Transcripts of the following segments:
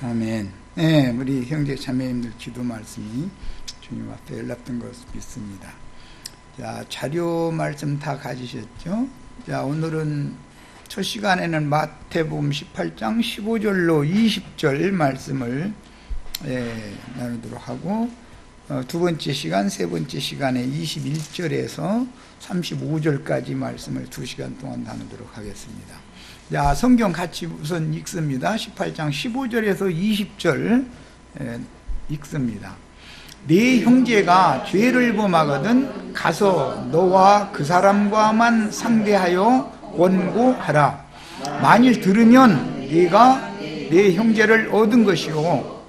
아멘. 네, 우리 형제 자매님들 기도 말씀이 주님 앞에 연락된 것을 믿습니다. 자, 자료 말씀 다 가지셨죠? 자, 오늘은 첫 시간에는 마태복음 18장 15절로 20절 말씀을 나누도록 하고, 두 번째 시간, 세 번째 시간에 21절에서 35절까지 말씀을 2시간 동안 나누도록 하겠습니다. 자, 성경 같이 우선 읽습니다. 18장 15절에서 20절 읽습니다. 네 형제가 죄를 범하거든 가서 너와 그 사람과만 상대하여 원고하라. 만일 들으면 네가 네 형제를 얻은 것이요,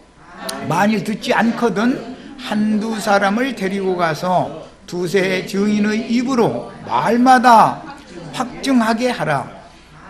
만일 듣지 않거든 한두 사람을 데리고 가서 두세 증인의 입으로 말마다 확증하게 하라.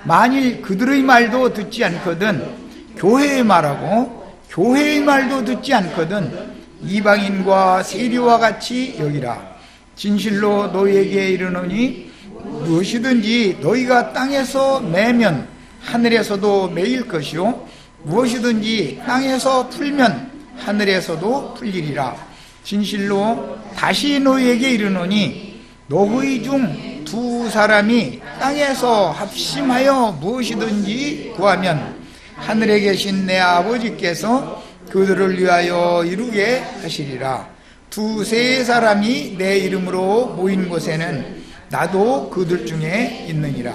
만일 그들의 말도 듣지 않거든 교회의 말하고, 교회의 말도 듣지 않거든 이방인과 세리와 같이 여기라. 진실로 너희에게 이르노니 무엇이든지 너희가 땅에서 매면 하늘에서도 매일 것이요, 무엇이든지 땅에서 풀면 하늘에서도 풀리리라. 진실로 다시 너희에게 이르노니 너희 중 두 사람이 땅에서 합심하여 무엇이든지 구하면 하늘에 계신 내 아버지께서 그들을 위하여 이루게 하시리라. 두세 사람이 내 이름으로 모인 곳에는 나도 그들 중에 있느니라.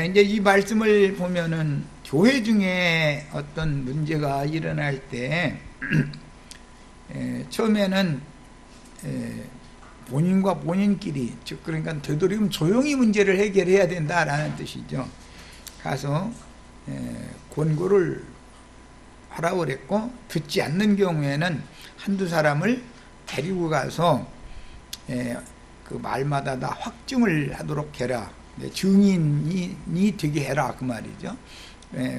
이제 이 말씀을 보면은 교회 중에 어떤 문제가 일어날 때 처음에는 본인과 본인끼리, 즉 그러니까 되도록이면 조용히 문제를 해결해야 된다라는 뜻이죠. 가서 권고를 하라고 그랬고, 듣지 않는 경우에는 한두 사람을 데리고 가서 그 말마다 다 확증을 하도록 해라. 증인이 되게 해라, 그 말이죠.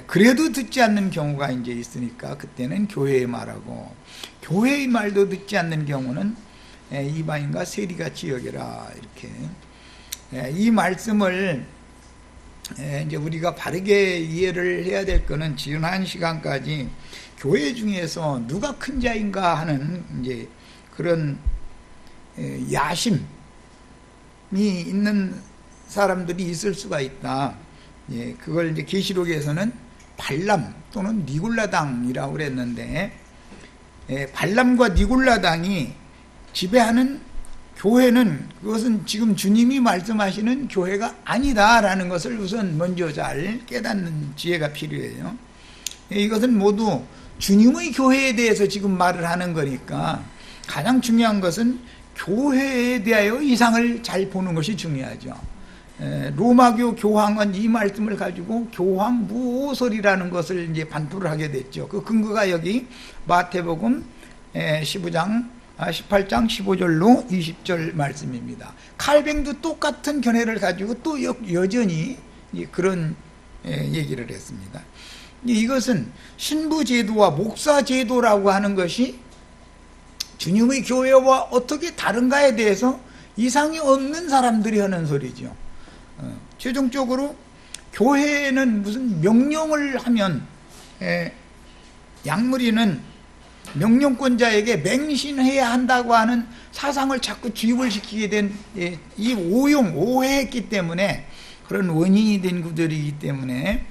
그래도 듣지 않는 경우가 이제 있으니까 그때는 교회의 말하고, 교회의 말도 듣지 않는 경우는 이방인과 세리같이 여겨라. 이렇게 이 말씀을 이제 우리가 바르게 이해를 해야 될 거는, 지난 시간까지 교회 중에서 누가 큰 자인가 하는 이제 그런 야심이 있는 사람들이 있을 수가 있다. 그걸 이제 계시록에서는 발람 또는 니골라당이라고 그랬는데, 발람과 니골라당이 지배하는 교회는, 그것은 지금 주님이 말씀하시는 교회가 아니다라는 것을 우선 먼저 잘 깨닫는 지혜가 필요해요. 이것은 모두 주님의 교회에 대해서 지금 말을 하는 거니까 가장 중요한 것은 교회에 대하여 이상을 잘 보는 것이 중요하죠. 로마교 교황은 이 말씀을 가지고 교황무오설이라는 것을 이제 반포를 하게 됐죠. 그 근거가 여기 마태복음 18장 15절로 20절 말씀입니다. 칼뱅도 똑같은 견해를 가지고 또 여전히 그런 얘기를 했습니다. 이것은 신부제도와 목사제도라고 하는 것이 주님의 교회와 어떻게 다른가에 대해서 이상이 없는 사람들이 하는 소리죠. 최종적으로 교회는 무슨 명령을 하면 양무리는 명령권자에게 맹신해야 한다고 하는 사상을 자꾸 주입을 시키게 된 이 오해했기 때문에, 그런 원인이 된 구절이기 때문에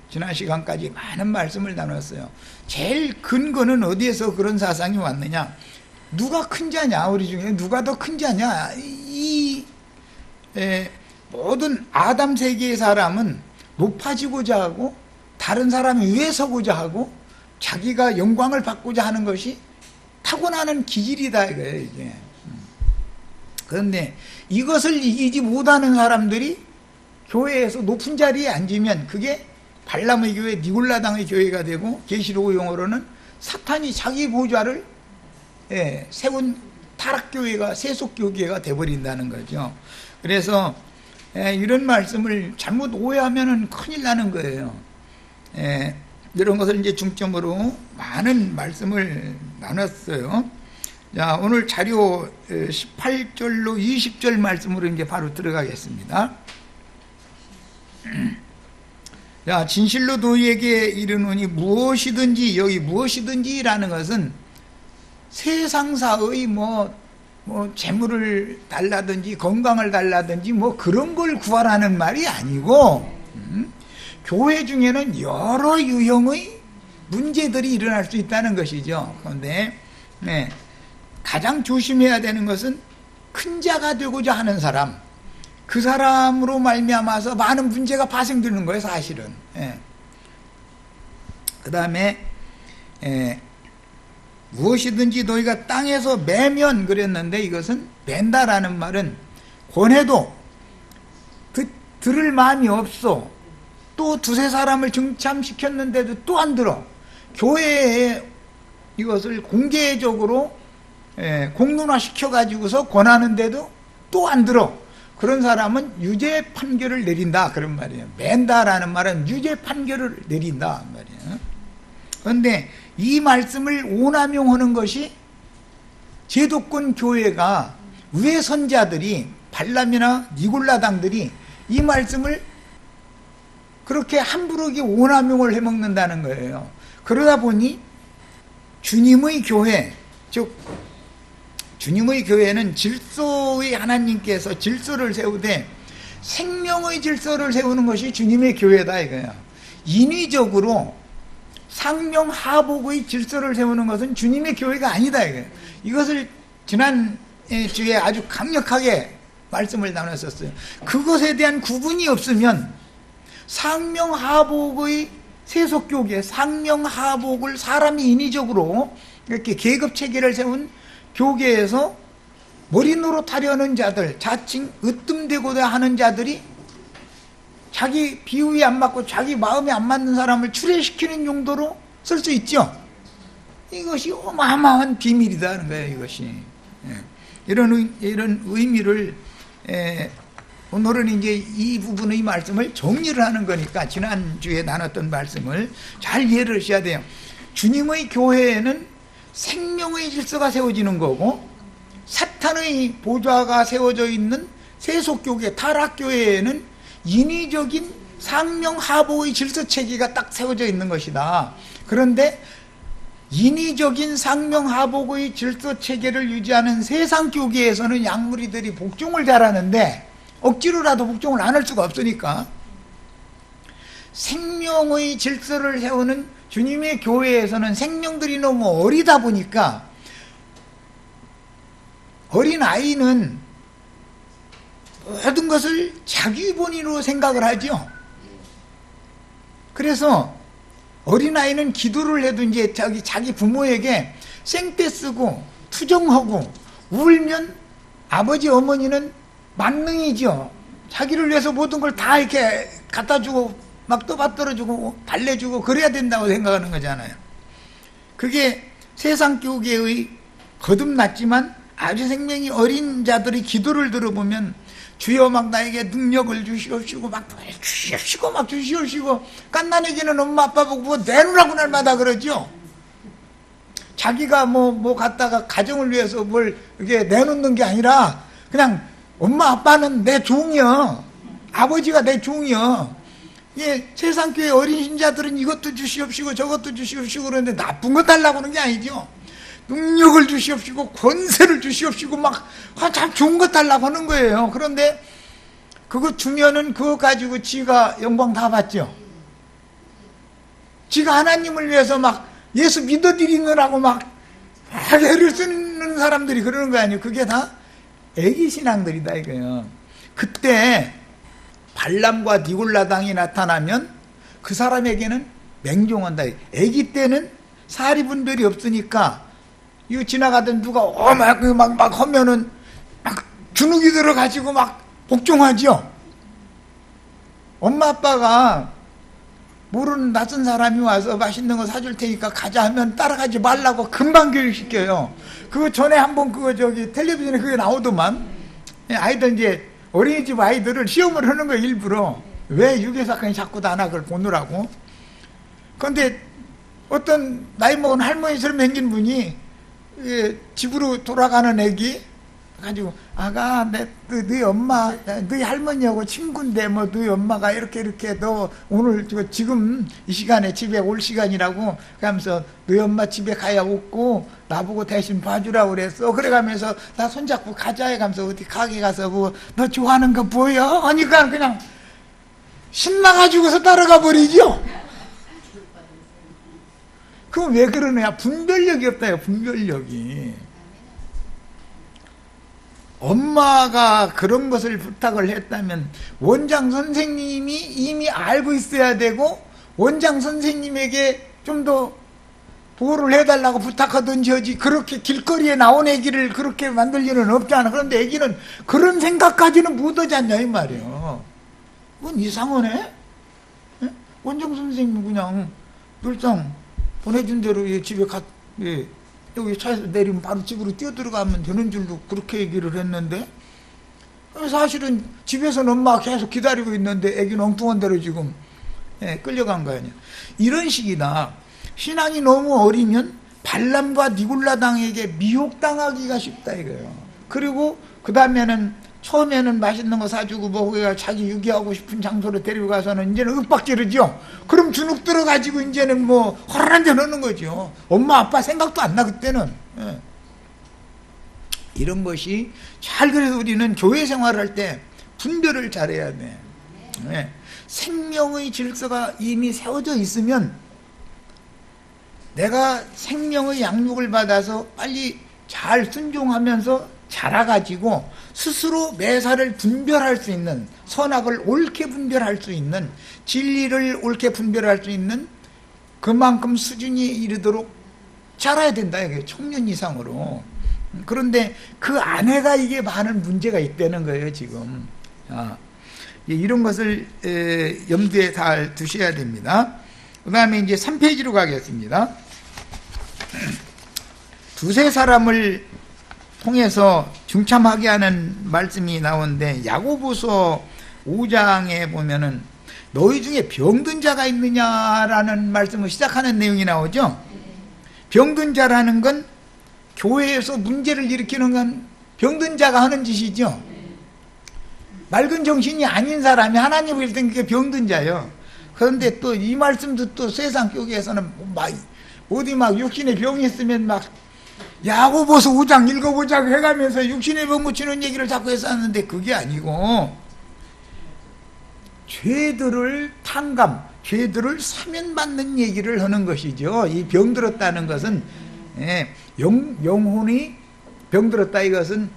지난 시간까지 많은 말씀을 나눴어요. 제일 근거는 어디에서 그런 사상이 왔느냐? 누가 큰 자냐? 우리 중에 누가 더 큰 자냐? 이 모든 아담 세계의 사람은 높아지고자 하고 다른 사람 위에 서고자 하고 자기가 영광을 받고자 하는 것이 타고나는 기질이다 이거예요, 이게. 그런데 이것을 이기지 못하는 사람들이 교회에서 높은 자리에 앉으면 그게 발람의 교회, 니골라당의 교회가 되고, 계시록 용어로는 사탄이 자기 보좌를 세운 타락교회가, 세속교회가 되어버린다는 거죠. 그래서 이런 말씀을 잘못 오해하면 큰일 나는 거예요. 이런 것을 이제 중점으로 많은 말씀을 나눴어요. 자, 오늘 자료 18절로 20절 말씀으로 이제 바로 들어가겠습니다. 야, 진실로 너희에게 이르노니 무엇이든지, 여기 무엇이든지라는 것은 세상사의 재물을 달라든지 건강을 달라든지 그런 걸 구하라는 말이 아니고, 교회 중에는 여러 유형의 문제들이 일어날 수 있다는 것이죠. 그런데 가장 조심해야 되는 것은 큰 자가 되고자 하는 사람, 그 사람으로 말미암아서 많은 문제가 발생되는 거예요, 사실은. 그 다음에 무엇이든지 너희가 땅에서 매면 그랬는데, 이것은 맨다라는 말은 권해도 들을 마음이 없어. 또 두세 사람을 증참시켰는데도 또 안 들어. 교회에 이것을 공개적으로 공론화시켜가지고서 권하는데도 또 안 들어. 그런 사람은 유죄 판결을 내린다, 그런 말이에요. 맨다라는 말은 유죄 판결을 내린다 말이에요. 그런데 이 말씀을 오남용하는 것이 제도권 교회가, 위의 선자들이, 발람이나 니골라당들이 이 말씀을 그렇게 함부로 오남용을 해먹는다는 거예요. 그러다 보니 주님의 교회, 즉 주님의 교회는 질서의 하나님께서 질서를 세우되 생명의 질서를 세우는 것이 주님의 교회다 이거예요. 인위적으로 상명하복의 질서를 세우는 것은 주님의 교회가 아니다 이거예요. 이것을 지난 주에 아주 강력하게 말씀을 나눴었어요. 그것에 대한 구분이 없으면 상명하복의 세속교계, 상명하복을 사람이 인위적으로 이렇게 계급체계를 세운 교계에서 머리 노릇하려는 자들, 자칭 으뜸되고자 하는 자들이 자기 비유에 안 맞고 자기 마음에 안 맞는 사람을 출애시키는 용도로 쓸 수 있죠. 이것이 어마어마한 비밀이라는 거예요, 이것이. 이런 의미를, 오늘은 이제 이 부분의 말씀을 정리를 하는 거니까 지난주에 나눴던 말씀을 잘 이해를 하셔야 돼요. 주님의 교회에는 생명의 질서가 세워지는 거고, 사탄의 보좌가 세워져 있는 세속교계, 타락교회에는 인위적인 상명하복의 질서체계가 딱 세워져 있는 것이다. 그런데 인위적인 상명하복의 질서체계를 유지하는 세상교계에서는 양무리들이 복종을 잘하는데 억지로라도 복종을 안 할 수가 없으니까 생명의 질서를 세우는 주님의 교회에서는 생명들이 너무 어리다 보니까 어린 아이는 모든 것을 자기 본인으로 생각을 하죠. 그래서 어린아이는 기도를 해도 이제 자기 부모에게 생떼 쓰고 투정하고 울면 아버지 어머니는 만능이죠. 자기를 위해서 모든 걸 다 이렇게 갖다 주고 막 떠받들어주고 달래주고 그래야 된다고 생각하는 거잖아요. 그게 세상 교계의 거듭났지만 아주 생명이 어린 자들의 기도를 들어보면 주여 막 나에게 능력을 주시옵시고 막 주시옵시고 막 주시옵시고 갓난애기는 엄마 아빠 보고 뭐 내놓으라고 날마다 그러죠. 자기가 뭐 갖다가 가정을 위해서 뭘 이렇게 내놓는 게 아니라 그냥 엄마 아빠는 내 종이여, 아버지가 내 종이여. 예, 세상교회 어린 신자들은 이것도 주시옵시고 저것도 주시옵시고 그러는데 나쁜 거 달라고 하는 게 아니죠. 능력을 주시옵시고 권세를 주시옵시고 막 참 좋은 것 달라고 하는 거예요. 그런데 그거 주면은 그거 가지고 지가 영광 다 받죠. 지가 하나님을 위해서 막 예수 믿어드리느라고 막 애를 쓰는 사람들이 그러는 거 아니에요. 그게 다 애기 신앙들이다 이거예요. 그때 발람과 니골라당이 나타나면 그 사람에게는 맹종한다. 애기 때는 사리분별이 없으니까 이거 지나가던 누가 막 하면은 막 주눅이 들어가지고 막 복종하죠. 엄마 아빠가 모르는 낯선 사람이 와서 맛있는 거 사줄 테니까 가자 하면 따라가지 말라고 금방 교육시켜요. 그거 전에 한번 텔레비전에 그게 나오더만. 아이들 이제 어린이집 아이들을 시험을 하는 거예요, 일부러. 왜 유괴사건이 자꾸 다 나그걸 보느라고. 그런데 어떤 나이 먹은 할머니처럼 생긴 분이 집으로 돌아가는 애기 가지고 아가 너희 엄마 너희 할머니하고 친구인데 뭐 너희 엄마가 이렇게 너 오늘 지금 이 시간에 집에 올 시간이라고 그러면서 너희 엄마 집에 가야 없고 나보고 대신 봐주라고 그랬어. 그래가면서 나 손잡고 가자 해가면서 어디 가게 가서 뭐 너 좋아하는 거 보여? 하니까 그냥 신나가지고서 따라가 버리죠. 그럼 왜 그러냐? 분별력이 없다요. 분별력이. 엄마가 그런 것을 부탁을 했다면 원장 선생님이 이미 알고 있어야 되고 원장 선생님에게 좀 더 보호를 해달라고 부탁하든지 하지 그렇게 길거리에 나온 애기를 그렇게 만들 일은 없잖아. 그런데 애기는 그런 생각까지는 못하지 않냐 이 말이에요. 그건 이상하네. 원장 선생님은 그냥 늘상 보내준 대로 집에 여기 차에서 내리면 바로 집으로 뛰어들어가면 되는 줄로 그렇게 얘기를 했는데 사실은 집에서는 엄마가 계속 기다리고 있는데 애기는 엉뚱한 대로 지금 끌려간 거 아니야. 이런 식이다. 신앙이 너무 어리면 발람과 니골라당에게 미혹당하기가 쉽다 이거예요. 그리고 그 다음에는 처음에는 맛있는 거 사주고 뭐 자기 유기하고 싶은 장소로 데리고 가서는 이제는 윽박지르죠. 그럼 주눅 들어가지고 이제는 뭐 허란한잔 하는 거죠. 엄마 아빠 생각도 안 나 그때는. 이런 것이 잘 그래서 우리는 교회 생활할 때 분별을 잘해야 돼. 생명의 질서가 이미 세워져 있으면 내가 생명의 양육을 받아서 빨리 잘 순종하면서 자라가지고 스스로 매사를 분별할 수 있는, 선악을 옳게 분별할 수 있는, 진리를 옳게 분별할 수 있는 그만큼 수준이 이르도록 자라야 된다 이게 청년 이상으로. 그런데 그 안에가 이게 많은 문제가 있다는 거예요 지금. 이런 것을 염두에 잘 두셔야 됩니다. 그 다음에 이제 3페이지로 가겠습니다. 두세 사람을 통해서 중참하게 하는 말씀이 나오는데 야고보서 5장에 보면은 너희 중에 병든 자가 있느냐라는 말씀을 시작하는 내용이 나오죠. 병든 자라는 건 교회에서 문제를 일으키는 건 병든 자가 하는 짓이죠. 맑은 정신이 아닌 사람이 하나님을 볼 땐 그게 병든 자예요. 그런데 또 이 말씀도 또 세상 교계에서는 막 어디 막 육신에 병이 있으면 막 야고보서 5장 읽어보자고 해가면서 육신에 병 고치는 얘기를 자꾸 했었는데 그게 아니고 죄들을 탕감, 죄들을 사면받는 얘기를 하는 것이죠. 이 병들었다는 것은 영혼이 병들었다 이것은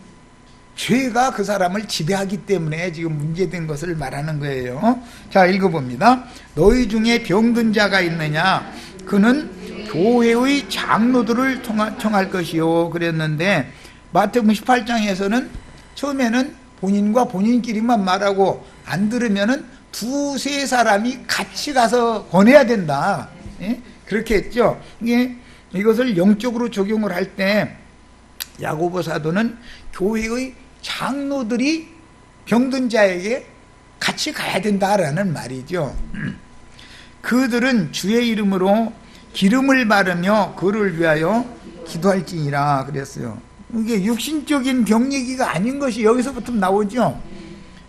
죄가 그 사람을 지배하기 때문에 지금 문제된 것을 말하는 거예요. 자 읽어봅니다. 너희 중에 병든 자가 있느냐 그는 교회의 장로들을 청할 것이요 그랬는데 마태복음 18장에서는 처음에는 본인과 본인끼리만 말하고 안 들으면은 두세 사람이 같이 가서 권해야 된다. 그렇게 했죠. 이것을 영적으로 적용을 할 때 야고보 사도는 교회의 장로들이 병든 자에게 같이 가야 된다라는 말이죠. 그들은 주의 이름으로 기름을 바르며 그를 위하여 기도할지니라 그랬어요. 이게 육신적인 병 얘기가 아닌 것이 여기서부터 나오죠.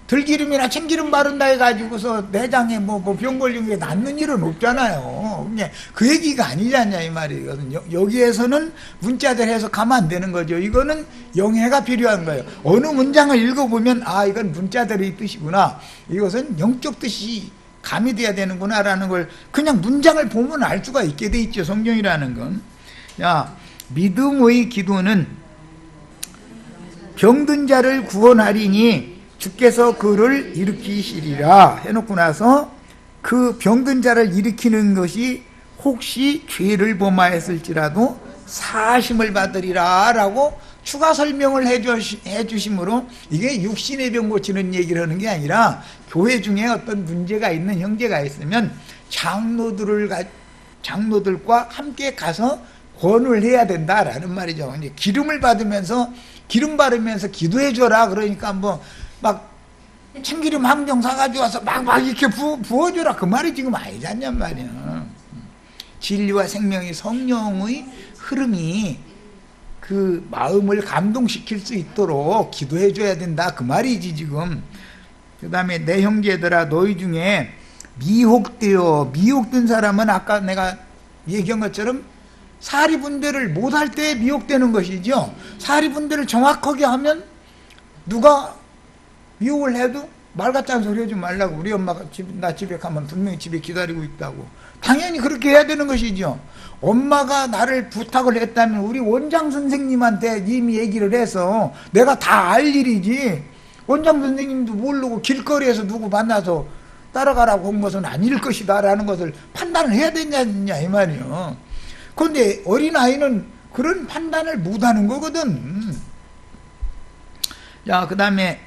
들기름이나 참기름 바른다 해가지고서 내장에 뭐 병 걸린 게 낫는 일은 없잖아요. 그 얘기가 아니잖냐 이 말이거든요. 여기에서는 문자들 해석하면 안 되는 거죠. 이거는 영해가 필요한 거예요. 어느 문장을 읽어보면 아 이건 문자들의 뜻이구나. 이것은 영적 뜻이 가미돼야 되는구나 라는 걸 그냥 문장을 보면 알 수가 있게 돼 있죠. 성경이라는 건. 야, 믿음의 기도는 병든 자를 구원하리니 주께서 그를 일으키시리라 해놓고 나서 그 병든 자를 일으키는 것이 혹시 죄를 범하였을지라도 사심을 받으리라 라고 추가 설명을 해주심으로 이게 육신의 병 고치는 얘기를 하는 게 아니라 교회 중에 어떤 문제가 있는 형제가 있으면 장로들과 함께 가서 권을 해야 된다라는 말이죠. 기름을 받으면서 기름 바르면서 기도해 줘라 그러니까 뭐 막 참기름 한 병 사가지고 와서 막 이렇게 부어줘라 그 말이 지금 아니지 않냐 말이야. 진리와 생명의 성령의 흐름이 그 마음을 감동시킬 수 있도록 기도해 줘야 된다 그 말이지 지금. 그 다음에 내 형제들아 너희 중에 미혹된 사람은 아까 내가 얘기한 것처럼 사리분별을 못할 때 미혹되는 것이죠. 사리분별을 정확하게 하면 누가 미혹을 해도 말 같지 않은 소리 하지 말라고. 우리 엄마가 나 집에 가면 분명히 집에 기다리고 있다고. 당연히 그렇게 해야 되는 것이죠. 엄마가 나를 부탁을 했다면 우리 원장 선생님한테 이미 얘기를 해서 내가 다 알 일이지, 원장 선생님도 모르고 길거리에서 누구 만나서 따라가라고 한 것은 아닐 것이다 라는 것을 판단을 해야 되냐 이 말이요. 그런데 어린아이는 그런 판단을 못하는 거거든. 자, 그 다음에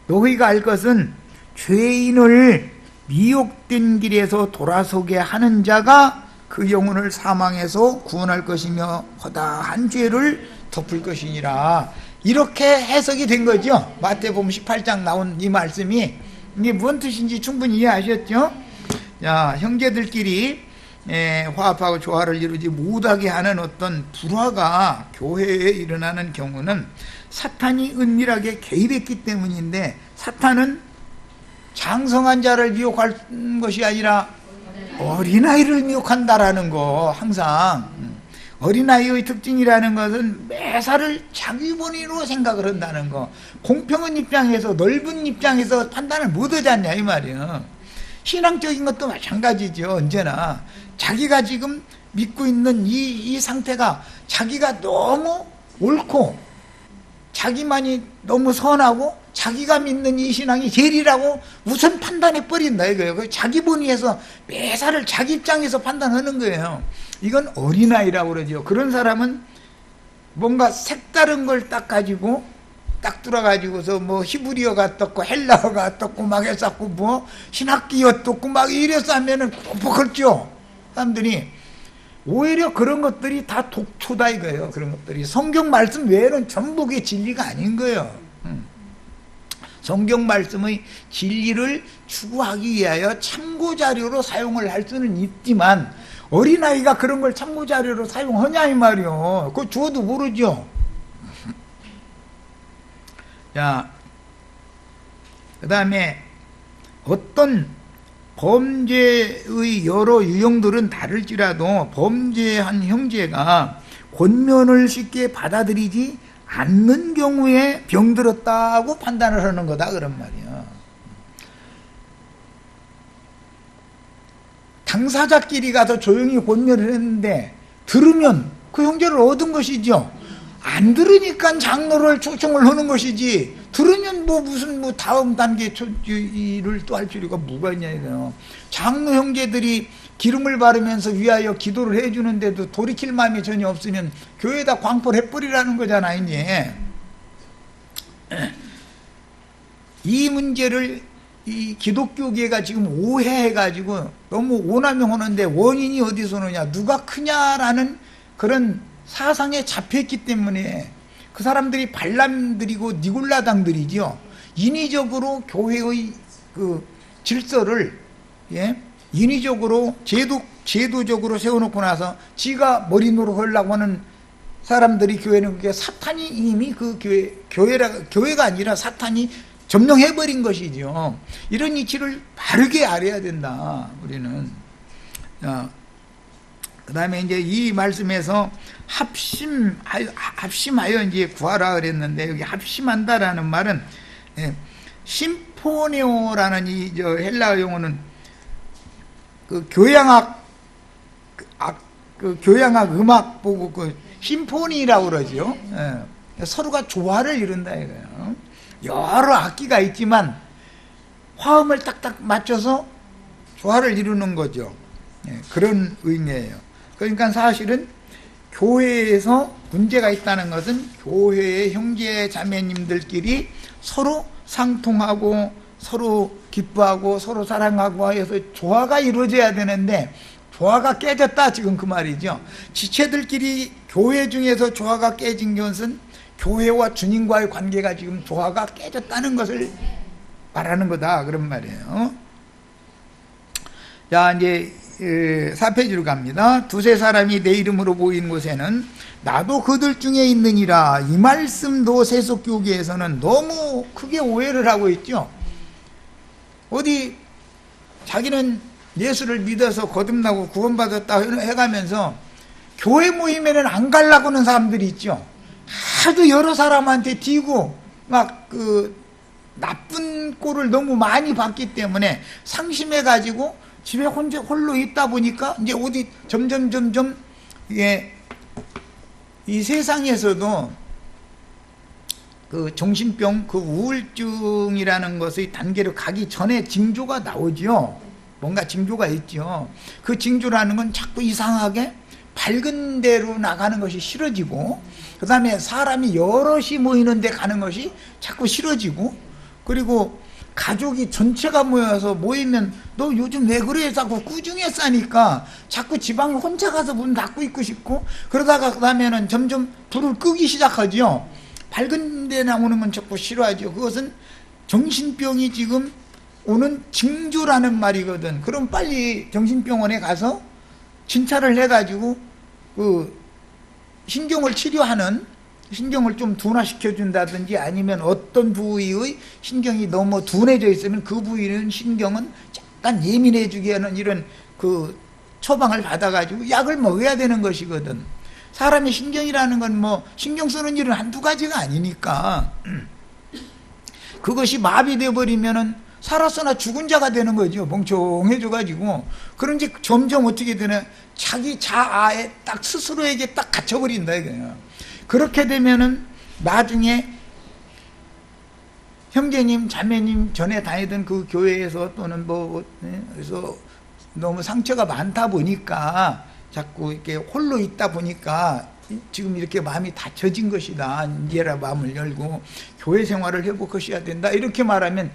너희가 알 것은 죄인을 미혹된 길에서 돌아서게 하는 자가 그 영혼을 사망에서 구원할 것이며 허다한 죄를 덮을 것이니라. 이렇게 해석이 된 거죠. 마태복음 18장 나온 이 말씀이 이게 무슨 뜻인지 충분히 이해하셨죠? 자, 형제들끼리 화합하고 조화를 이루지 못하게 하는 어떤 불화가 교회에 일어나는 경우는 사탄이 은밀하게 개입했기 때문인데, 사탄은 장성한 자를 미혹할 것이 아니라 어린아이를 미혹한다라는 거. 항상 어린아이의 특징이라는 것은 매사를 자기 본위로 생각을 한다는 거. 공평한 입장에서, 넓은 입장에서 판단을 못하지 않냐 이 말이에요. 신앙적인 것도 마찬가지죠. 언제나 자기가 지금 믿고 있는 이 상태가 자기가 너무 옳고 자기만이 너무 선하고 자기가 믿는 이 신앙이 제일이라고 우선 판단해 버린다 이거예요. 자기 본위에서 매사를 자기 입장에서 판단하는 거예요. 이건 어린아이라고 그러죠. 그런 사람은 뭔가 색다른 걸 딱 가지고 딱 들어가지고서 뭐 히브리어가 떴고 헬라어가 떴고 막 했었고 뭐 신학기어 떴고 막 이래서 하면은 뻑뻑했죠. 사람들이 오히려 그런 것들이 다 독초다 이거예요. 그런 것들이 성경 말씀 외에는 전부의 진리가 아닌 거예요. 성경 말씀의 진리를 추구하기 위하여 참고자료로 사용을 할 수는 있지만 어린아이가 그런 걸 참고자료로 사용하냐 이 말이요. 그거 주어도 모르죠. 자, 그 다음에 어떤 범죄의 여러 유형들은 다를지라도 범죄한 형제가 권면을 쉽게 받아들이지 않는 경우에 병들었다고 판단을 하는 거다 그런 말이야. 당사자끼리 가서 조용히 권면을 했는데 들으면 그 형제를 얻은 것이죠. 안 들으니까 장로를 초청을 하는 것이지, 들으면 뭐 무슨 뭐 다음 단계 일을 또 할 필요가 뭐가 있냐 이거요. 장로 형제들이 기름을 바르면서 위하여 기도를 해주는데도 돌이킬 마음이 전혀 없으면 교회에다 광포를 해버리라는 거잖아. 이제 이 문제를 이 기독교계가 지금 오해해가지고 너무 오남용하는데 원인이 어디서 오느냐, 누가 크냐라는 그런 사상에 잡혀있기 때문에 그 사람들이 발람들이고 니골라당들이죠. 인위적으로 교회의 그 질서를 인위적으로 제도적으로 세워놓고 나서 지가 머리 노릇하려고 하는 사람들이 교회는 그게 사탄이 이미 그 교회가 아니라 사탄이 점령해버린 것이죠. 이런 이치를 바르게 알아야 된다 우리는. 그 다음에 이제 이 말씀에서 합심하여 이제 구하라 그랬는데, 여기 합심한다라는 말은 심포네오라는 이 헬라어 용어는 그 교향악 음악 보고 그 심포니라고 그러죠. 서로가 조화를 이룬다 이거예요. 여러 악기가 있지만 화음을 딱딱 맞춰서 조화를 이루는 거죠. 그런 의미예요. 그러니까 사실은 교회에서 문제가 있다는 것은 교회의 형제 자매님들끼리 서로 상통하고 서로 기뻐하고 서로 사랑하고 해서 조화가 이루어져야 되는데 조화가 깨졌다 지금 그 말이죠. 지체들끼리 교회 중에서 조화가 깨진 것은 교회와 주님과의 관계가 지금 조화가 깨졌다는 것을 말하는 거다 그런 말이에요. 자, 이제 4페이지로 갑니다. 두세 사람이 내 이름으로 모인 곳에는 나도 그들 중에 있느니라. 이 말씀도 세속교계에서는 너무 크게 오해를 하고 있죠. 어디 자기는 예수를 믿어서 거듭나고 구원받았다 해가면서 교회 모임에는 안 가려고 하는 사람들이 있죠. 아주 여러 사람한테 튀고 막 그 나쁜 꼴을 너무 많이 봤기 때문에 상심해가지고 집에 혼자 홀로 있다 보니까 이제 어디 점점 이 세상에서도 그 정신병, 그 우울증이라는 것의 단계로 가기 전에 징조가 나오죠. 뭔가 징조가 있죠. 그 징조라는 건 자꾸 이상하게 밝은 데로 나가는 것이 싫어지고, 그 다음에 사람이 여럿이 모이는 데 가는 것이 자꾸 싫어지고, 그리고 가족이 전체가 모이면 너 요즘 왜 그래? 자꾸 꾸중에 싸니까 자꾸 지방에 혼자 가서 문 닫고 있고 싶고, 그러다가 그 다음에는 점점 불을 끄기 시작하죠. 밝은 데 나오는 건 자꾸 싫어하죠. 그것은 정신병이 지금 오는 징조라는 말이거든. 그럼 빨리 정신병원에 가서 진찰을 해가지고 그 신경을 치료하는, 신경을 좀 둔화시켜 준다든지 아니면 어떤 부위의 신경이 너무 둔해져 있으면 그 부위는 신경은 약간 예민해 주게 하는 이런 그 처방을 받아가지고 약을 먹어야 되는 것이거든. 사람의 신경이라는 건 뭐 신경 쓰는 일은 한두 가지가 아니니까 그것이 마비돼 버리면은 살았으나 죽은 자가 되는 거죠. 멍청해져 가지고. 그럼 이제 점점 어떻게 되나, 자기 자아에 딱 스스로에게 딱 갇혀버린다 이거예요. 그렇게 되면은 나중에 형제님 자매님 전에 다니던 그 교회에서 또는 그래서 너무 상처가 많다 보니까 자꾸 이렇게 홀로 있다 보니까 지금 이렇게 마음이 닫혀진 것이다. 이제라 마음을 열고 교회 생활을 회복하셔야 된다. 이렇게 말하면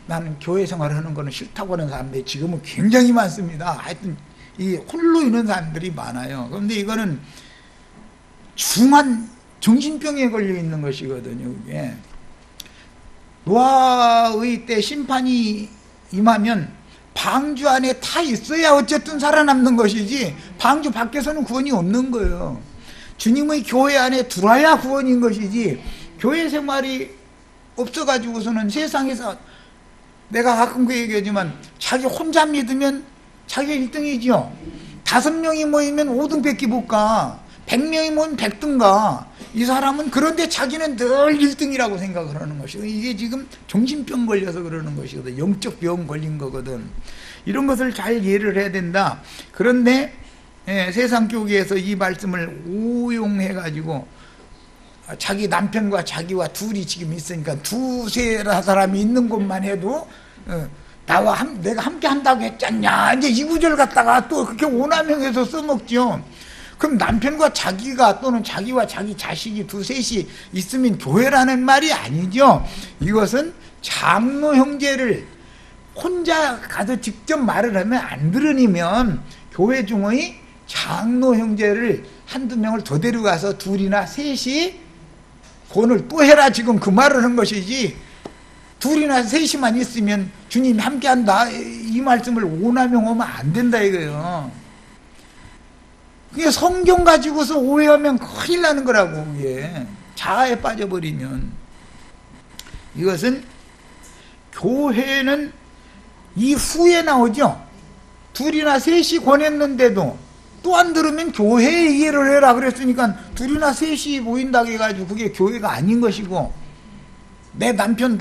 나는 교회 생활을 하는 거는 싫다고 하는 사람들이 지금은 굉장히 많습니다. 하여튼 이 홀로 있는 사람들이 많아요. 그런데 이거는 중한 정신병에 걸려 있는 것이거든요. 이게 노아의 때 심판이 임하면 방주 안에 타 있어야 어쨌든 살아남는 것이지 방주 밖에서는 구원이 없는 거예요. 주님의 교회 안에 들어야 구원인 것이지, 교회 생활이 없어가지고서는 세상에서, 내가 가끔 그 얘기하지만 자기 혼자 믿으면 자기가 1등이죠. 5명이 모이면 5등밖에 못 가. 100명이 모이면 100등 가. 이 사람은 그런데 자기는 늘 1등이라고 생각을 하는 것이고, 이게 지금 정신병 걸려서 그러는 것이거든. 영적 병 걸린 거거든. 이런 것을 잘 이해를 해야 된다. 그런데 세상 교계에서 이 말씀을 오용해 가지고 자기 남편과 자기와 둘이 지금 있으니까 두세 사람이 있는 곳만 해도 내가 함께 한다고 했잖냐, 이제 이 구절 갖다가 또 그렇게 오남용해서 써먹죠. 그럼 남편과 자기가 또는 자기와 자기 자식이 두셋이 있으면 교회라는 말이 아니죠. 이것은 장로 형제를 혼자 가서 직접 말을 하면 안 들으면 교회 중의 장로 형제를 한두 명을 더 데려가서 둘이나 셋이 권을 또 해라, 지금 그 말을 한 것이지, 둘이나 셋이만 있으면 주님이 함께한다 이 말씀을 오남용하면 안 된다 이거예요. 그게 성경 가지고서 오해하면 큰일 나는 거라고. 그게 자아에 빠져버리면. 이것은 교회는 이후에 나오죠. 둘이나 셋이 권했는데도 또 안 들으면 교회에 이해를 해라 그랬으니까 둘이나 셋이 모인다고 해가지고 그게 교회가 아닌 것이고, 내 남편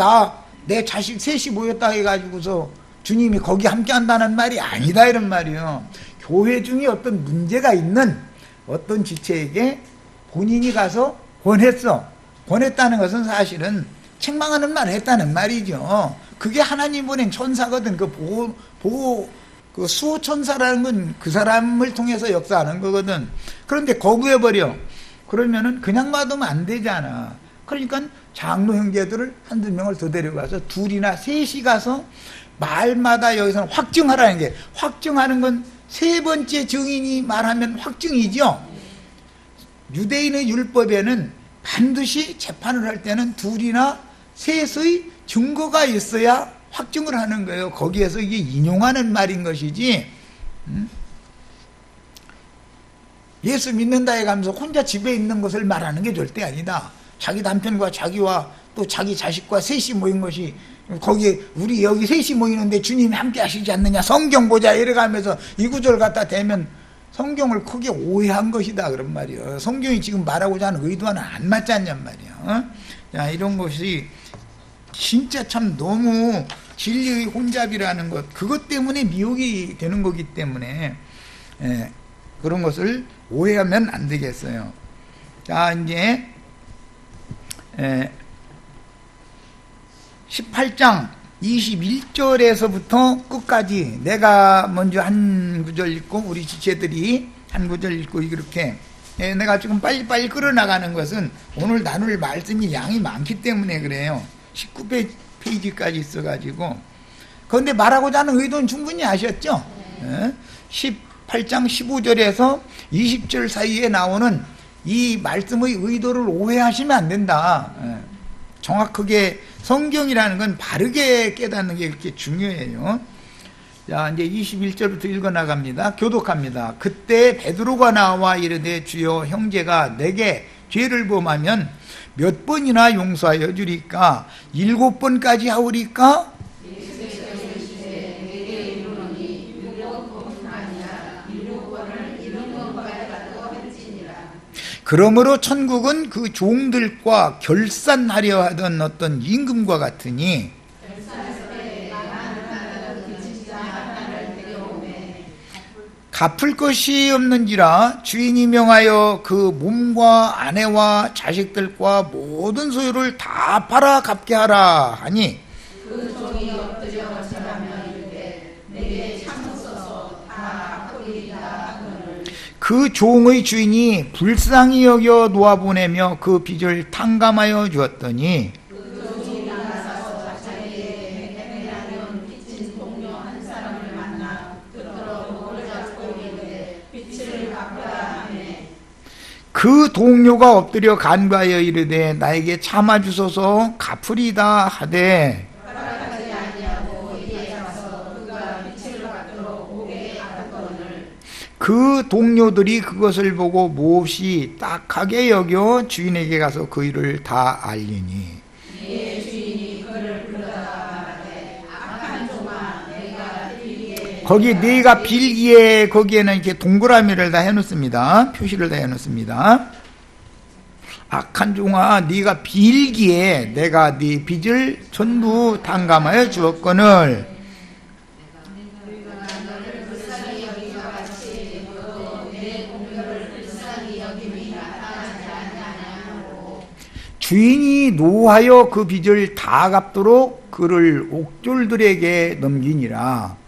내 자식 셋이 모였다 해가지고서 주님이 거기 함께 한다는 말이 아니다 이런 말이에요. 교회 중에 어떤 문제가 있는 어떤 지체에게 본인이 가서 권했다는 것은 사실은 책망하는 말을 했다는 말이죠. 그게 하나님 보낸 천사거든. 그 수호천사라는 건 그 사람을 통해서 역사하는 거거든. 그런데 거부해버려. 그러면은 그냥 놔두면 안 되잖아. 그러니까 장로 형제들을 한두 명을 더 데려가서 둘이나 셋이 가서 말마다 여기서는 확증하라는 게, 확증하는 건 세 번째 증인이 말하면 확증이죠. 유대인의 율법에는 반드시 재판을 할 때는 둘이나 셋의 증거가 있어야 확증을 하는 거예요. 거기에서 이게 인용하는 말인 것이지, 예수 믿는다 해가면서 혼자 집에 있는 것을 말하는 게 절대 아니다. 자기 남편과 자기와 또 자기 자식과 셋이 모인 것이, 거기에 우리 여기 셋이 모이는데 주님이 함께 하시지 않느냐, 성경 보자 이래가면서 이 구절 갖다 대면 성경을 크게 오해한 것이다 그런 말이에요. 성경이 지금 말하고자 하는 의도와는 안 맞지 않냔 말이에요. 자, 이런 것이 진짜 참 너무 진리의 혼잡이라는 것, 그것 때문에 미혹이 되는 거기 때문에 그런 것을 오해하면 안 되겠어요. 자, 이제 18장 21절에서부터 끝까지 내가 먼저 한 구절 읽고 우리 지체들이 한 구절 읽고 이렇게 내가 지금 빨리빨리 끌어나가는 것은 오늘 나눌 말씀이 양이 많기 때문에 그래요. 19페이지까지 있어가지고. 그런데 말하고자 하는 의도는 충분히 아셨죠? 18장 15절에서 20절 사이에 나오는 이 말씀의 의도를 오해하시면 안 된다. 정확하게 성경이라는 건 바르게 깨닫는 게 그렇게 중요해요. 자, 이제 21절부터 읽어 나갑니다. 교독합니다. 그때 베드로가 나와 이르되 주여, 형제가 내게 죄를 범하면 몇 번이나 용서하여 주리까? 7번까지 하오리까? 그러므로 천국은 그 종들과 결산하려 하던 어떤 임금과 같으니, 갚을 것이 없는지라 주인이 명하여 그 몸과 아내와 자식들과 모든 소유를 다 팔아 갚게 하라 하니, 그 종이 엎드려 거절하며 이르되 내게 참으소서 다 갚으리이다 하거늘 그 종의 주인이 불쌍히 여겨 놓아보내며 그 빚을 탕감하여 주었더니, 그 종이 나가서 자기에게 행하려는 빚진 동료 한 사람을 만나 붙들어 목을 잡고 이르되 빚을 갚으라 하매, 그 동료가 엎드려 간구하여 이르되 나에게 참아주소서 갚으리다 하되, 허락하지 아니하고 이에 가서 그가 빚을 갚도록 오게 하거늘 그 동료들이 그것을 보고 몹시 딱하게 여겨 주인에게 가서 그 일을 다 알리니, 네 주인이 그를 불러다가 말하되 악한 종아 내가 빌기에, 거기 네가 빌기에, 거기에는 이렇게 동그라미를 다 해놓습니다. 표시를 다 해놓습니다. 악한 종아 네가 빌기에 내가 네 빚을 전부 탕감하여 주었거늘, 주인이 노하여 그 빚을 다 갚도록 그를 옥졸들에게 넘기니라.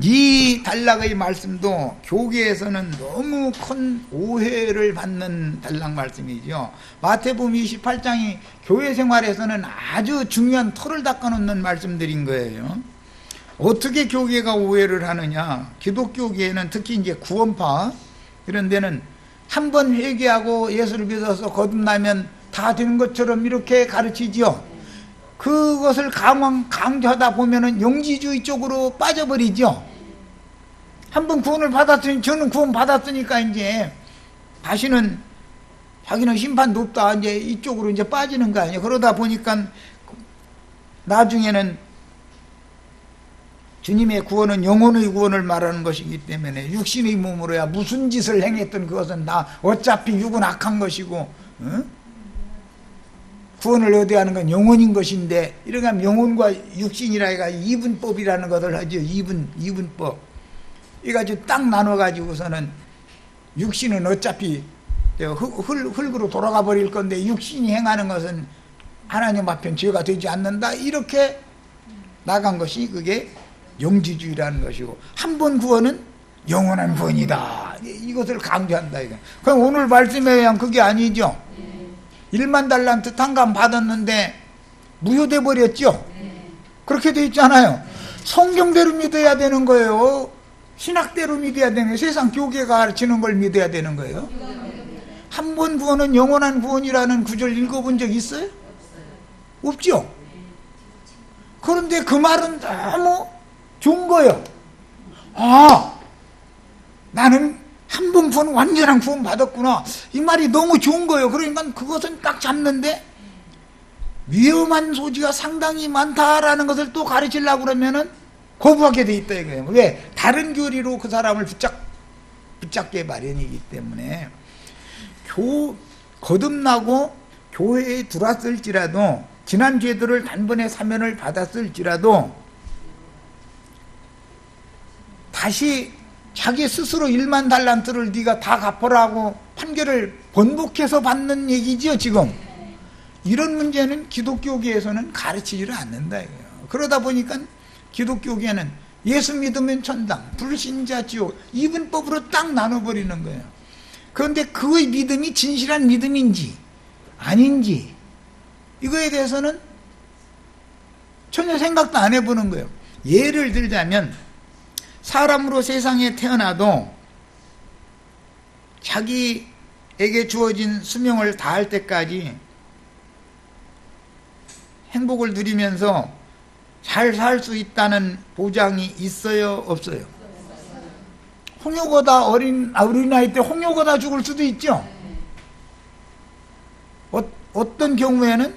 이 단락의 말씀도 교계에서는 너무 큰 오해를 받는 단락 말씀이죠. 마태복음 28장이 교회 생활에서는 아주 중요한 털을 닦아놓는 말씀들인 거예요. 어떻게 교계가 오해를 하느냐? 기독교계에는 특히 이제 구원파 이런 데는 한 번 회개하고 예수를 믿어서 거듭나면 다 되는 것처럼 이렇게 가르치죠. 그것을 강조하다 보면은 영지주의 쪽으로 빠져버리죠. 한번 구원을 받았으니, 저는 구원 받았으니까 이제 다시는 자기는 심판 높다 이제 이쪽으로 이제 빠지는 거 아니에요. 그러다 보니까 나중에는 주님의 구원은 영혼의 구원을 말하는 것이기 때문에 육신의 몸으로야 무슨 짓을 행했던 그것은 다 어차피 육은 악한 것이고, 구원을 얻어야 하는 건 영혼인 것인데, 이렇게 하면 영혼과 육신이라 해가 이분법이라는 것을 하죠. 이분법. 이가지고 딱 나눠가지고서는 육신은 어차피 흙으로 돌아가 버릴 건데 육신이 행하는 것은 하나님 앞엔 죄가 되지 않는다. 이렇게 나간 것이 그게 영지주의라는 것이고, 한 번 구원은 영원한 구원이다. 이것을 강조한다. 이거. 그럼 오늘 말씀에 의하면 그게 아니죠. 1만 달란트 탕감 받았는데 무효돼 버렸죠. 그렇게 돼 있잖아요. 성경대로 믿어야 되는 거예요. 신학대로 믿어야 되는 거예요. 세상 교계가 가르치는 걸 믿어야 되는 거예요. 한 번 구원은 영원한 구원이라는 구절 읽어본 적 있어요? 없죠? 그런데 그 말은 너무 좋은 거예요. 아, 나는 한 번 구원, 완전한 구원 받았구나. 이 말이 너무 좋은 거예요. 그러니까 그것은 딱 잡는데 위험한 소지가 상당히 많다라는 것을 또 가르치려고 그러면은 거부하게 돼 있다 이거예요. 왜? 다른 교리로 그 사람을 붙잡게 마련이기 때문에 거듭나고 교회에 들어왔을지라도 지난 죄들을 단번에 사면을 받았을지라도 다시 자기 스스로 1만 달란트를 네가 다 갚으라고 판결을 번복해서 받는 얘기죠 지금. 이런 문제는 기독교계에서는 가르치지를 않는다 이거예요. 그러다 보니까 기독교계는 예수 믿으면 천당, 불신자 지옥, 이분법으로 딱 나눠버리는 거예요. 그런데 그의 믿음이 진실한 믿음인지 아닌지 이거에 대해서는 전혀 생각도 안 해보는 거예요. 예를 들자면 사람으로 세상에 태어나도 자기에게 주어진 수명을 다할 때까지 행복을 누리면서 잘 살 수 있다는 보장이 있어요? 없어요? 홍역어다 어린아이 때 홍역어다 죽을 수도 있죠. 어떤 경우에는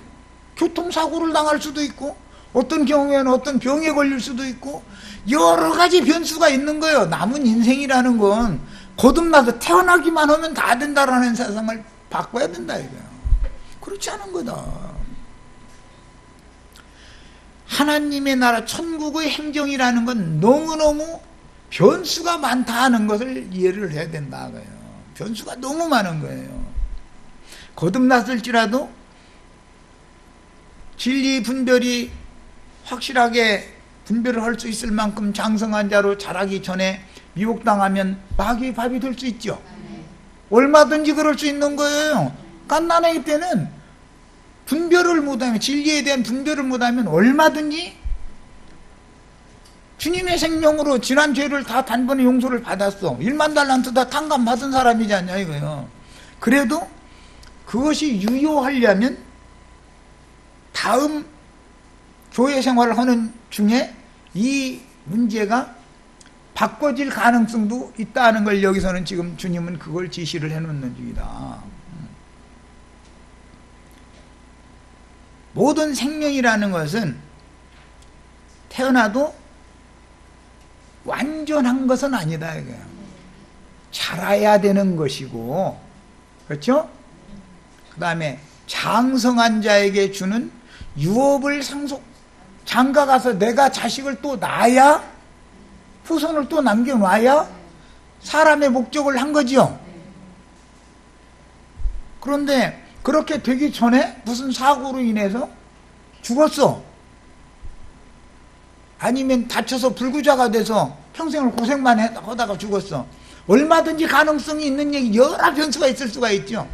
교통사고를 당할 수도 있고 어떤 경우에는 어떤 병에 걸릴 수도 있고 여러 가지 변수가 있는 거예요. 남은 인생이라는 건 거듭나서 태어나기만 하면 다 된다라는 세상을 바꿔야 된다 이거예요. 그렇지 않은 거다. 하나님의 나라 천국의 행정이라는 건 너무너무 변수가 많다는 것을 이해를 해야 된다 거예요. 변수가 너무 많은 거예요. 거듭났을지라도 진리 분별이 확실하게 분별을 할 수 있을 만큼 장성한 자로 자라기 전에 미혹당하면 마귀의 밥이 될 수 있죠. 얼마든지 그럴 수 있는 거예요. 갓난아기 때는 분별을 못하면, 진리에 대한 분별을 못하면 얼마든지 주님의 생명으로 지난 죄를 다 단번에 용서를 받았어. 1만 달란트 다 탕감 받은 사람이지 않냐 이거요. 그래도 그것이 유효하려면 다음 교회 생활을 하는 중에 이 문제가 바꿔질 가능성도 있다는 걸 여기서는 지금 주님은 그걸 지시를 해놓는 중이다. 모든 생명이라는 것은 태어나도 완전한 것은 아니다 이거예요. 자라야 되는 것이고, 그렇죠? 그 다음에 장성한 자에게 주는 유업을 장가 가서 내가 자식을 또 낳아야, 후손을 또 남겨놔야 사람의 목적을 한 거지요. 그런데 그렇게 되기 전에 무슨 사고로 인해서 죽었어. 아니면 다쳐서 불구자가 돼서 평생을 고생만 하다가 죽었어. 얼마든지 가능성이 있는 얘기, 여러 변수가 있을 수가 있죠.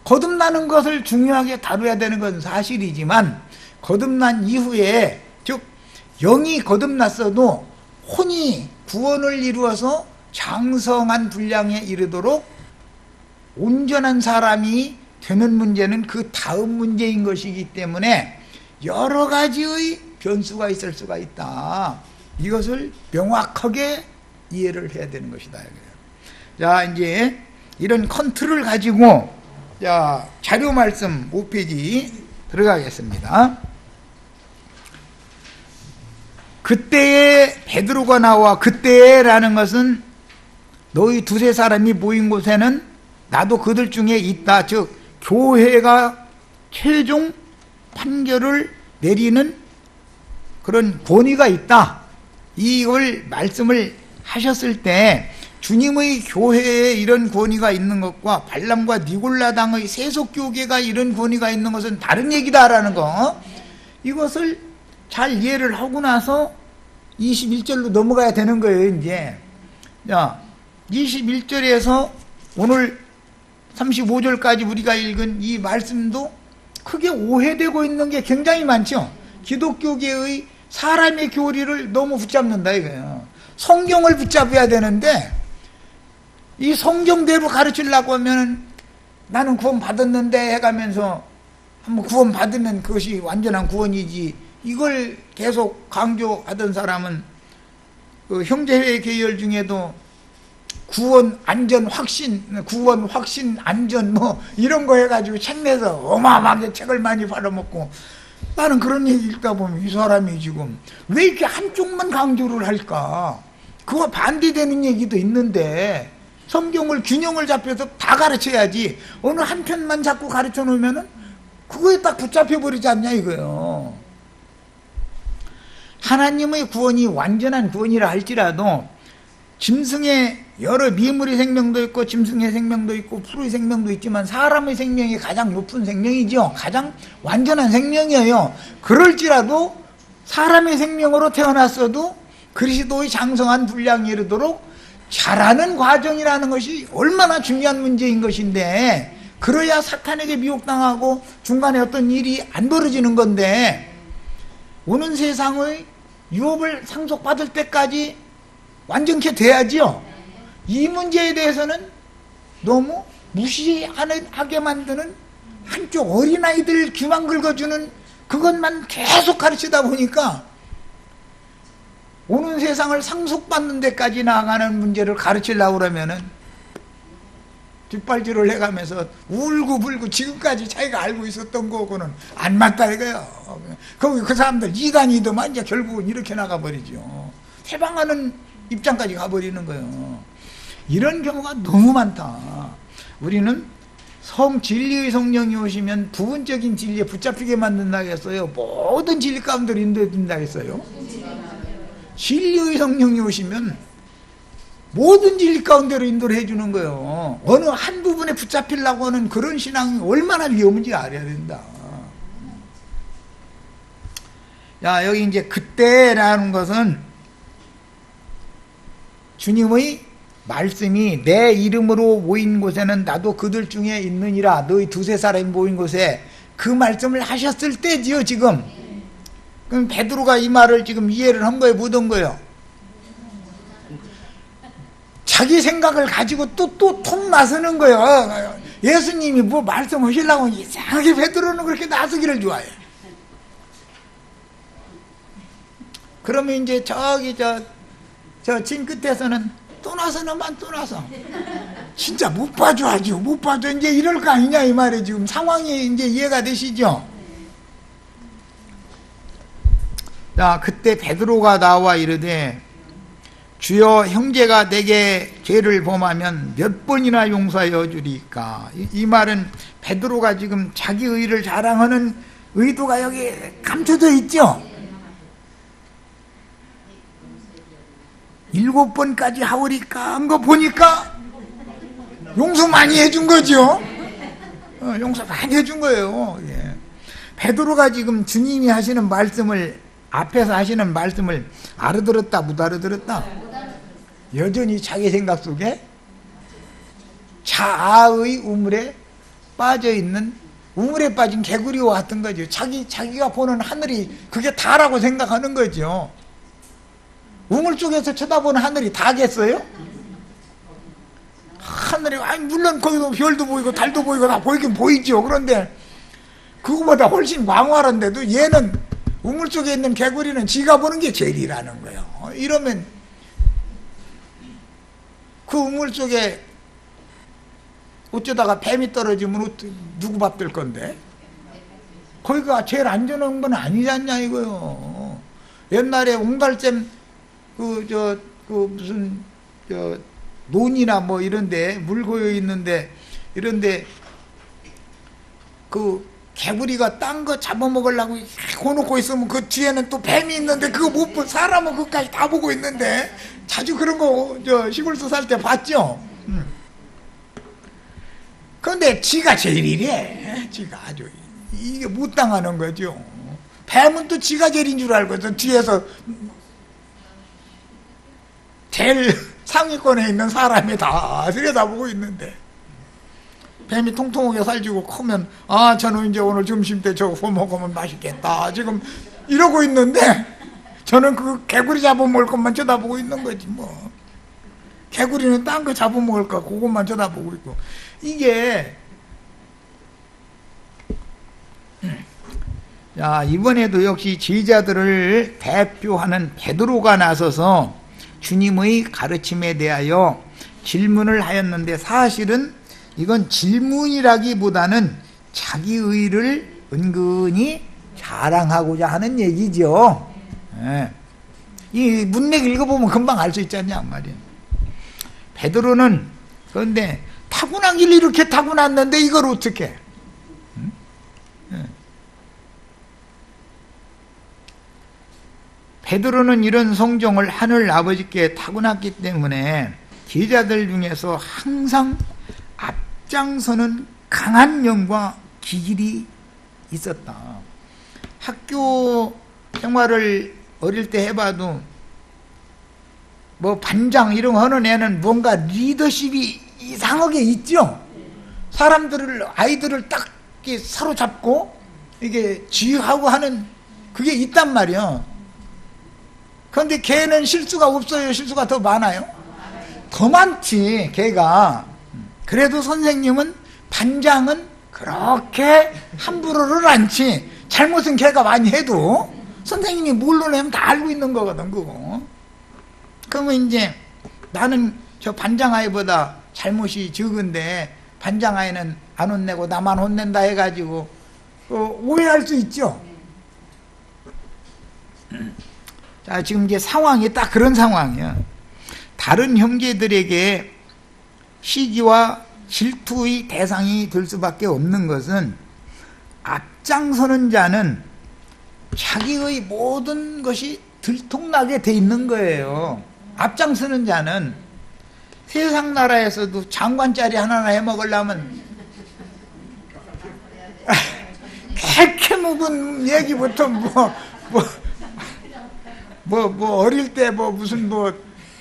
거듭나는 것을 중요하게 다뤄야 되는 건 사실이지만, 거듭난 이후에, 즉 영이 거듭났어도 혼이 구원을 이루어서 장성한 분량에 이르도록 온전한 사람이 되는 문제는 그 다음 문제인 것이기 때문에 여러 가지의 변수가 있을 수가 있다. 이것을 명확하게 이해를 해야 되는 것이다. 자, 이제 이런 컨트롤을 가지고 자, 자료 말씀 5페이지 들어가겠습니다. 그때에 베드로가 나와, 그때라는 것은 너희 두세 사람이 모인 곳에는 나도 그들 중에 있다. 즉 교회가 최종 판결을 내리는 그런 권위가 있다. 이걸 말씀을 하셨을 때 주님의 교회에 이런 권위가 있는 것과 발람과 니골라당의 세속교계가 이런 권위가 있는 것은 다른 얘기다라는 거, 이것을 잘 이해를 하고 나서 21절로 넘어가야 되는 거예요. 이제 자, 21절에서 오늘 35절까지 우리가 읽은 이 말씀도 크게 오해되고 있는 게 굉장히 많죠. 기독교계의 사람의 교리를 너무 붙잡는다 이거예요. 성경을 붙잡아야 되는데 이 성경대로 가르치려고 하면 나는 구원 받았는데 해가면서 한번 구원 받으면 그것이 완전한 구원이지, 이걸 계속 강조하던 사람은 그 형제회 계열 중에도 구원 안전 확신, 구원 확신 안전 뭐 이런 거 해가지고 책 내서 어마어마하게 책을 많이 팔아먹고, 나는 그런 얘기 읽다 보면 이 사람이 지금 왜 이렇게 한쪽만 강조를 할까? 그거 반대되는 얘기도 있는데 성경을 균형을 잡혀서 다 가르쳐야지, 어느 한편만 자꾸 가르쳐 놓으면은 그거에 딱 붙잡혀 버리지 않냐 이거요. 하나님의 구원이 완전한 구원이라 할지라도 짐승의 여러 미물의 생명도 있고 짐승의 생명도 있고 풀의 생명도 있지만 사람의 생명이 가장 높은 생명이죠. 가장 완전한 생명이에요. 그럴지라도 사람의 생명으로 태어났어도 그리스도의 장성한 분량에 이르도록 자라는 과정이라는 것이 얼마나 중요한 문제인 것인데, 그래야 사탄에게 미혹당하고 중간에 어떤 일이 안 벌어지는 건데, 오는 세상의 유업을 상속받을 때까지 완전케 돼야지요. 이 문제에 대해서는 너무 무시하게 만드는 한쪽 어린아이들 귀만 긁어주는 그것만 계속 가르치다 보니까 오는 세상을 상속받는 데까지 나아가는 문제를 가르치려고 그러면은 뒷발질을 해가면서 울고불고 지금까지 자기가 알고 있었던 거고는 안 맞다 이거요. 거기 그 사람들 이단이더만 이제 결국은 이렇게 나가버리죠. 해방하는 입장까지 가버리는 거예요. 이런 경우가 너무 많다. 우리는 진리의 성령이 오시면 부분적인 진리에 붙잡히게 만든다겠어요? 모든 진리 가운데로 인도해준다겠어요? 진리의 성령이 오시면 모든 진리 가운데로 인도를 해주는 거예요. 어느 한 부분에 붙잡히려고 하는 그런 신앙이 얼마나 위험한지 알아야 된다. 자, 여기 이제 그때라는 것은 주님의 말씀이 내 이름으로 모인 곳에는 나도 그들 중에 있느니라, 너희 두세 사람이 모인 곳에, 그 말씀을 하셨을 때지요 지금. 그럼 베드로가 이 말을 지금 이해를 한 거예요, 못 한 거예요? 자기 생각을 가지고 또 통 나서는 거예요. 예수님이 뭐 말씀하시려고 이상하게 베드로는 그렇게 나서기를 좋아해. 그러면 이제 저기 저 진 끝에서는 또 나서는만 또 나서. 진짜 못 봐줘야죠. 못 봐줘. 이제 이럴 거 아니냐 이 말에 지금 상황이 이제 이해가 되시죠? 자, 그때 베드로가 나와 이르되 주여, 형제가 내게 죄를 범하면 몇 번이나 용서하여 주리까? 이 말은 베드로가 지금 자기 의를 자랑하는 의도가 여기 감춰져 있죠. 7번까지 하오리까 한 거 보니까 용서 많이 해준 거죠. 용서 많이 해준 거예요. 예. 베드로가 지금 주님이 하시는 말씀을, 앞에서 하시는 말씀을 알아들었다 못 알아들었다? 여전히 자기 생각 속에 자아의 우물에 빠져있는, 우물에 빠진 개구리와 같은 거죠. 자기가 보는 하늘이 그게 다라고 생각하는 거죠. 우물 쪽에서 쳐다보는 하늘이 다겠어요? 하늘이, 물론 거기도 별도 보이고 달도 보이고 다 보이긴 보이죠. 그런데 그거보다 훨씬 광활한데도 얘는 우물 쪽에 있는 개구리는 지가 보는 게 제일이라는 거예요. 이러면 그 우물 쪽에 어쩌다가 뱀이 떨어지면 누구 밥 될 건데? 거기가 제일 안전한 건 아니지 않냐 이거요. 옛날에 옹달샘 무슨 논이나 뭐 이런데 물 고여 있는데 이런데 그 개구리가 딴 거 잡아먹으려고 고놓고 있으면 그 뒤에는 또 뱀이 있는데 그거 못 보, 사람은 그까지 다 보고 있는데 자주 그런 거 시골서 살 때 봤죠. 그런데 지가 제일이래. 지가 아주 이게 못 당하는 거죠. 뱀은 또 지가 제일인 줄 알거든. 뒤에서 제일 상위권에 있는 사람이 다 들여다보고 있는데 뱀이 통통하게 살찌고 크면 저는 이제 오늘 점심때 저거 먹으면 맛있겠다 지금 이러고 있는데 저는 그 개구리 잡아먹을 것만 쳐다보고 있는 거지 뭐. 개구리는 딴 거 잡아먹을까 그것만 쳐다보고 있고. 이게 자, 이번에도 역시 제자들을 대표하는 베드로가 나서서 주님의 가르침에 대하여 질문을 하였는데, 사실은 이건 질문이라기보다는 자기의를 은근히 자랑하고자 하는 얘기죠. 예. 이 문맥 읽어보면 금방 알 수 있지 않냐 말이에요. 베드로는 그런데 타고난 길 이렇게 타고났는데 이걸 어떻게? 베드로는 이런 성정을 하늘 아버지께 타고났기 때문에 제자들 중에서 항상 앞장서는 강한 영과 기질이 있었다. 학교 생활을 어릴 때 해봐도 뭐 반장 이런 거 하는 애는 뭔가 리더십이 이상하게 있죠. 사람들을, 아이들을 딱 이렇게 사로잡고 이게 지휘하고 하는 그게 있단 말이에요. 그런데 걔는 실수가 없어요? 실수가 더 많아요? 더 많지, 걔가. 그래도 선생님은, 반장은 그렇게 함부로를 않지. 잘못은 걔가 많이 해도 선생님이 뭘로 내면 다 알고 있는 거거든, 그거. 그러면 이제 나는 저 반장 아이보다 잘못이 적은데 반장 아이는 안 혼내고 나만 혼낸다 해가지고 오해할 수 있죠. 자, 지금 이제 상황이 딱 그런 상황이야. 다른 형제들에게 시기와 질투의 대상이 될 수밖에 없는 것은, 앞장서는 자는 자기의 모든 것이 들통나게 돼 있는 거예요. 앞장서는 자는 세상 나라에서도 장관짜리 하나나 해먹으려면 캐캐 묵은 얘기부터 어릴 때 무슨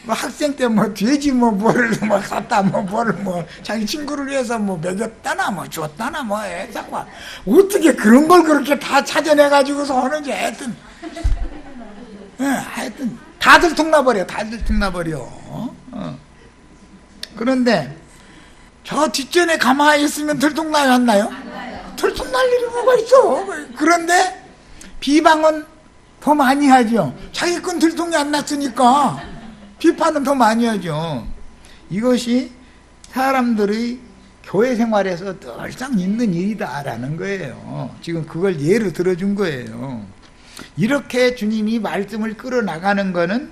학생 때 돼지 뭐를 샀다 뭐를 자기 친구를 위해서 먹였다나 줬다나 자꾸 어떻게 그런 걸 그렇게 다 찾아내 가지고서 하는지. 하여튼 다 들통나버려. 그런데 저 뒷전에 가만히 있으면 들통나요, 안 나요? 들통날 일이 뭐가 있어. 그런데 비방은 더 많이 하죠. 자기 건 들통이 안 났으니까 비판은 더 많이 하죠. 이것이 사람들의 교회 생활에서 늘상 있는 일이다라는 거예요. 지금 그걸 예로 들어준 거예요. 이렇게 주님이 말씀을 끌어나가는 거는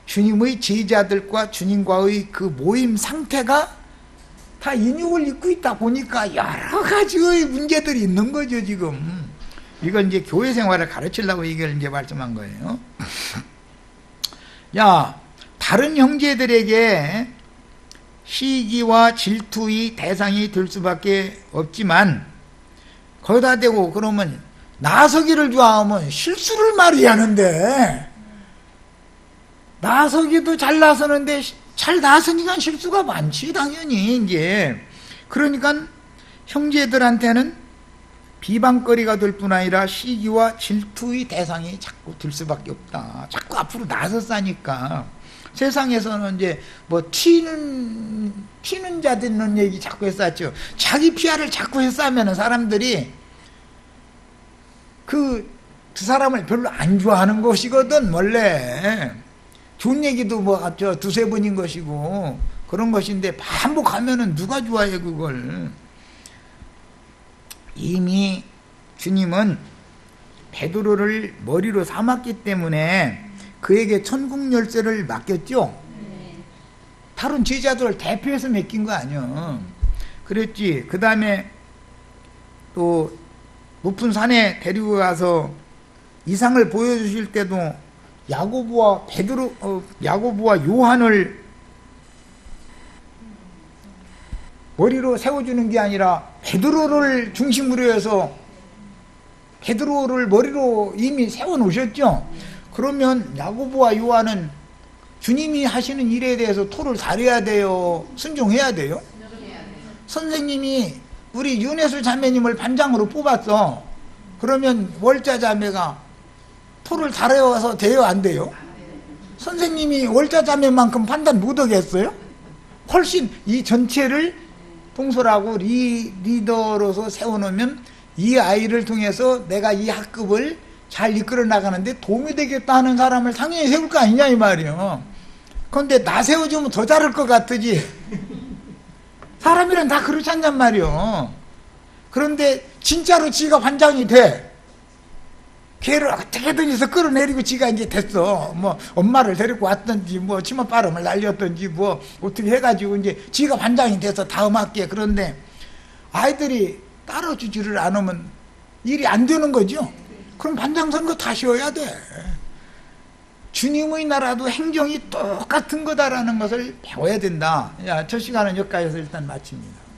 주님의 제자들과 주님과의 그 모임 상태가 다 인육을 입고 있다 보니까 여러 가지의 문제들이 있는 거죠, 지금. 이걸 이제 교회 생활을 가르치려고 이걸 이제 말씀한 거예요. 야, 다른 형제들에게 시기와 질투의 대상이 될 수밖에 없지만, 거기다 대고 그러면 나서기를 좋아하면 실수를 말이 하는데, 나서기도 잘 나서는데 잘 나서니까 실수가 많지, 당연히. 이제 그러니까 형제들한테는 비방거리가 될 뿐 아니라 시기와 질투의 대상이 자꾸 될 수밖에 없다. 자꾸 앞으로 나서싸니까. 세상에서는 이제 튀는 자 듣는 얘기 자꾸 했었죠. 자기 피아를 자꾸 했으면 사람들이 그 사람을 별로 안 좋아하는 것이거든, 원래. 좋은 얘기도 두세 번인 것이고 그런 것인데 반복하면은 누가 좋아해, 그걸. 이미 주님은 베드로를 머리로 삼았기 때문에 그에게 천국 열쇠를 맡겼죠. 다른 제자들을 대표해서 맡긴 거 아니야. 그랬지. 그 다음에 또 높은 산에 데리고 가서 이상을 보여주실 때도 야고보와 요한을 머리로 세워주는 게 아니라 베드로를 중심으로 해서 베드로를 머리로 이미 세워놓으셨죠. 그러면 야고보와 요한은 주님이 하시는 일에 대해서 토를 다려야 돼요? 순종해야 돼요? 선생님이 우리 윤혜수 자매님을 반장으로 뽑았어. 그러면 월자 자매가 토를 다려서 돼요, 안 돼요? 선생님이 월자 자매만큼 판단 못하겠어요? 훨씬 이 전체를 통솔하고 리더로서 세워놓으면 이 아이를 통해서 내가 이 학급을 잘 이끌어 나가는데 도움이 되겠다 하는 사람을 당연히 세울 거 아니냐 이 말이요. 그런데 나 세워주면 더 잘할 것 같으지. 사람이란 다 그렇지 않냔 말이요. 그런데 진짜로 지가 반장이 돼. 걔를 어떻게든 해서 끌어내리고 지가 이제 됐어. 뭐 엄마를 데리고 왔든지 뭐 치맛바람을 날렸든지 뭐 어떻게 해가지고 이제 지가 반장이 돼서 다음 학기에. 그런데 아이들이 따라주지를 않으면 일이 안 되는 거죠. 그럼 반장 선거 다시 해야 돼. 주님의 나라도 행정이 똑같은 거다라는 것을 배워야 된다. 자, 첫 시간은 여기까지서 일단 마칩니다.